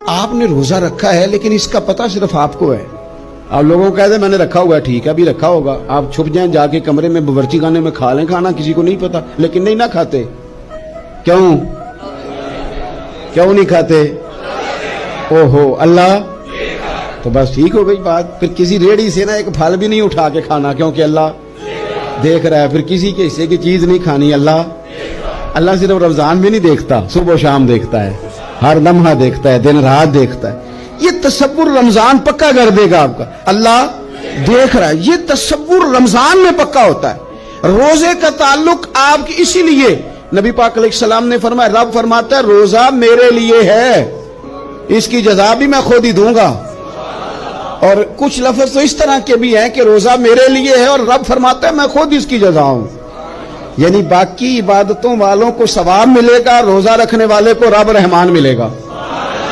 آپ نے روزہ رکھا ہے لیکن اس کا پتہ صرف آپ کو ہے. آپ لوگوں کو کہہ دیں میں نے رکھا ہوا ہے، ٹھیک ہے ابھی رکھا ہوگا، آپ چھپ جائیں جا کے کمرے میں باورچی خانے میں کھا لیں کھانا، کسی کو نہیں پتا. لیکن نہیں نہ کھاتے، کیوں نہیں کھاتے؟ اوہو اللہ، تو بس ٹھیک ہو گئی بات. پھر کسی ریڑھی سے نا ایک پھل بھی نہیں اٹھا کے کھانا، کیونکہ اللہ دیکھ رہا ہے. پھر کسی کے حصے کی چیز نہیں کھانی. اللہ صرف رمضان بھی نہیں دیکھتا، صبح و شام دیکھتا ہے، ہر لمحہ دیکھتا ہے، دن رات دیکھتا ہے. یہ تصور رمضان پکا کر دے گا آپ کا، اللہ دیکھ رہا ہے. یہ تصور رمضان میں پکا ہوتا ہے. روزے کا تعلق آپ کی، اسی لیے نبی پاک علیہ السلام نے فرمایا، رب فرماتا ہے روزہ میرے لیے ہے، اس کی جزا بھی میں خود ہی دوں گا. اور کچھ لفظ تو اس طرح کے بھی ہیں کہ روزہ میرے لیے ہے اور رب فرماتا ہے میں خود اس کی جزا ہوں. یعنی باقی عبادتوں والوں کو ثواب ملے گا، روزہ رکھنے والے کو رب رحمان ملے گا.